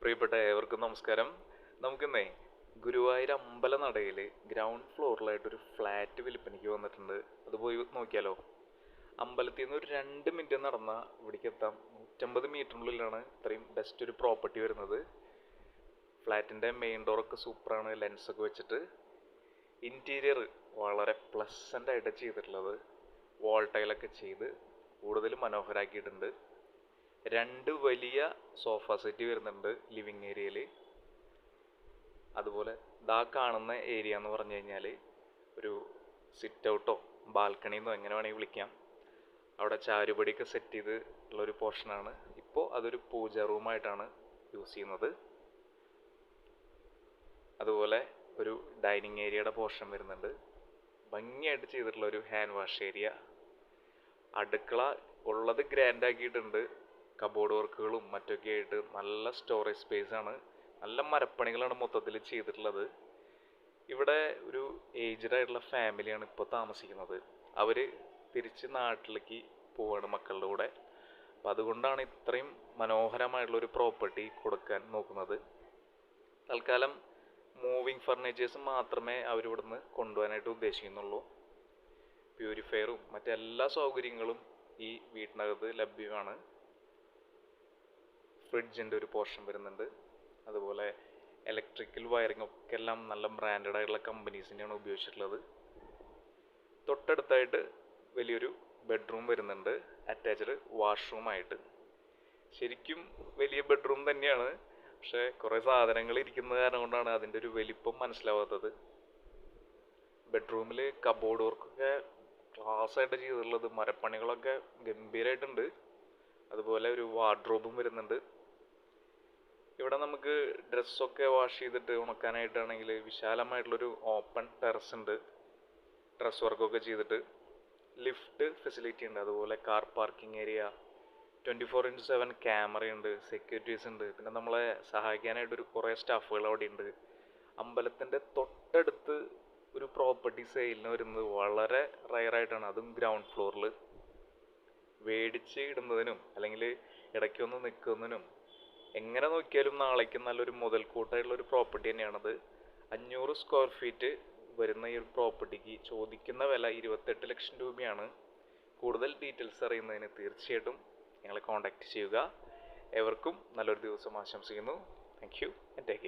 പ്രിയപ്പെട്ട ഏവർക്കും നമസ്കാരം. നമുക്കിന്നേ ഗുരുവായൂർ അമ്പലനടയിൽ ഗ്രൗണ്ട് ഫ്ലോറിലായിട്ടൊരു ഫ്ലാറ്റ് വിൽപ്പനയ്ക്ക് വന്നിട്ടുണ്ട്. അത് പോയി നോക്കിയാലോ? അമ്പലത്തിൽ നിന്ന് ഒരു 2 മിനിറ്റ് നടന്നാൽ ഇവിടേക്ക് എത്താം. 150 മീറ്ററിനുള്ളിലാണ് ഇത്രയും ബെസ്റ്റ് ഒരു പ്രോപ്പർട്ടി വരുന്നത്. ഫ്ലാറ്റിൻ്റെ മെയിൻ ഡോറൊക്കെ സൂപ്പറാണ്, ലെൻസൊക്കെ വെച്ചിട്ട്. ഇൻറ്റീരിയർ വളരെ പ്ലസൻ്റ് ആയിട്ട് ചെയ്തിട്ടുള്ളത്. വാൾ ടൈലൊക്കെ ചെയ്ത് കൂടുതൽ മനോഹരാക്കിയിട്ടുണ്ട്. 2 വലിയ സോഫ സെറ്റ് വരുന്നുണ്ട് ലിവിങ് ഏരിയയിൽ. അതുപോലെ കാണുന്ന ഏരിയ എന്ന് പറഞ്ഞു കഴിഞ്ഞാൽ ഒരു സിറ്റ് ഔട്ടോ ബാൽക്കണിന്നോ എങ്ങനെ വേണമെങ്കിൽ വിളിക്കാം. അവിടെ ചാരുപടിയൊക്കെ സെറ്റ് ചെയ്ത് ഉള്ളൊരു പോർഷനാണ്. ഇപ്പോൾ അതൊരു പൂജ റൂമായിട്ടാണ് യൂസ് ചെയ്യുന്നത്. അതുപോലെ ഒരു ഡൈനിങ് ഏരിയയുടെ പോർഷൻ വരുന്നുണ്ട്. ഭംഗിയായിട്ട് ചെയ്തിട്ടുള്ള ഒരു ഹാൻഡ് വാഷ് ഏരിയ. അടുക്കള ഉള്ളത് ഗ്രാൻഡ് ആക്കിയിട്ടുണ്ട്. കബോർഡ് വർക്കുകളും മറ്റൊക്കെ ആയിട്ട് നല്ല സ്റ്റോറേജ് സ്പേസ് ആണ്. നല്ല മരപ്പണികളാണ് മൊത്തത്തിൽ ചെയ്തിട്ടുള്ളത്. ഇവിടെ ഒരു ഏജ്ഡ് ആയിട്ടുള്ള ഫാമിലിയാണ് ഇപ്പോൾ താമസിക്കുന്നത്. അവർ തിരിച്ച് നാട്ടിലേക്ക് പോവാണ് മക്കളുടെ കൂടെ. അപ്പം അതുകൊണ്ടാണ് ഇത്രയും മനോഹരമായിട്ടുള്ള ഒരു പ്രോപ്പർട്ടി കൊടുക്കാൻ നോക്കുന്നത്. തൽക്കാലം മൂവിങ് ഫർണിച്ചേഴ്സ് മാത്രമേ അവരിവിടുന്ന് കൊണ്ടുപോകാനായിട്ട് ഉദ്ദേശിക്കുന്നുള്ളൂ. പ്യൂരിഫയറും മറ്റെല്ലാ സൗകര്യങ്ങളും ഈ വീട്ടിനകത്ത് ലഭ്യമാണ്. ഫ്രിഡ്ജിൻ്റെ ഒരു പോർഷൻ വരുന്നുണ്ട്. അതുപോലെ ഇലക്ട്രിക്കൽ വയറിംഗ് ഒക്കെ എല്ലാം നല്ല ബ്രാൻഡഡ് ആയിട്ടുള്ള കമ്പനീസിൻ്റെയാണ് ഉപയോഗിച്ചിട്ടുള്ളത്. തൊട്ടടുത്തായിട്ട് വലിയൊരു ബെഡ്റൂം വരുന്നുണ്ട്, അറ്റാച്ച്ഡ് വാഷ്റൂമായിട്ട്. ശരിക്കും വലിയ ബെഡ്റൂം തന്നെയാണ്, പക്ഷേ കുറേ സാധനങ്ങൾ ഇരിക്കുന്ന കാരണം കൊണ്ടാണ് അതിൻ്റെ ഒരു വലിപ്പം മനസ്സിലാവാത്തത്. ബെഡ്റൂമിൽ കബോർഡ് വർക്കൊക്കെ ക്ലാസ് ആയിട്ട് ചെയ്തിട്ടുള്ളത്. മരപ്പണികളൊക്കെ ഗംഭീരമായിട്ടുണ്ട്. അതുപോലെ ഒരു വാർഡ്രോബും വരുന്നുണ്ട്. ഇവിടെ നമുക്ക് ഡ്രസ്സൊക്കെ വാഷ് ചെയ്തിട്ട് ഉണക്കാനായിട്ടാണെങ്കിൽ വിശാലമായിട്ടുള്ളൊരു ഓപ്പൺ ടെറസ് ഉണ്ട്. ഡ്രസ് വർക്കൊക്കെ ചെയ്തിട്ട് ലിഫ്റ്റ് ഫെസിലിറ്റി ഉണ്ട്. അതുപോലെ കാർ പാർക്കിംഗ് ഏരിയ, 24x7 ക്യാമറയുണ്ട്, സെക്യൂരിറ്റീസ് ഉണ്ട്. പിന്നെ നമ്മളെ സഹായിക്കാനായിട്ടൊരു കുറേ സ്റ്റാഫുകൾ അവിടെ ഉണ്ട്. അമ്പലത്തിൻ്റെ തൊട്ടടുത്ത് ഒരു പ്രോപ്പർട്ടി സെയിലിന് വരുന്നത് വളരെ റയറായിട്ടാണ്, അതും ഗ്രൗണ്ട് ഫ്ലോറിൽ. മേടിച്ച് ഇടുന്നതിനും അല്ലെങ്കിൽ ഇടയ്ക്കൊന്ന് നിൽക്കുന്നതിനും എങ്ങനെ നോക്കിയാലും നാളേക്ക് നല്ലൊരു മുതൽക്കൂട്ടായിട്ടുള്ള ഒരു പ്രോപ്പർട്ടി തന്നെയാണത്. 500 സ്ക്വയർ ഫീറ്റ് വരുന്ന ഈ ഒരു പ്രോപ്പർട്ടിക്ക് ചോദിക്കുന്ന വില 28 ലക്ഷം രൂപയാണ്. കൂടുതൽ ഡീറ്റെയിൽസ് അറിയുന്നതിന് തീർച്ചയായിട്ടും ഞങ്ങളെ കോൺടാക്റ്റ് ചെയ്യുക. എവർക്കും നല്ലൊരു ദിവസം ആശംസിക്കുന്നു. Thank you and take care.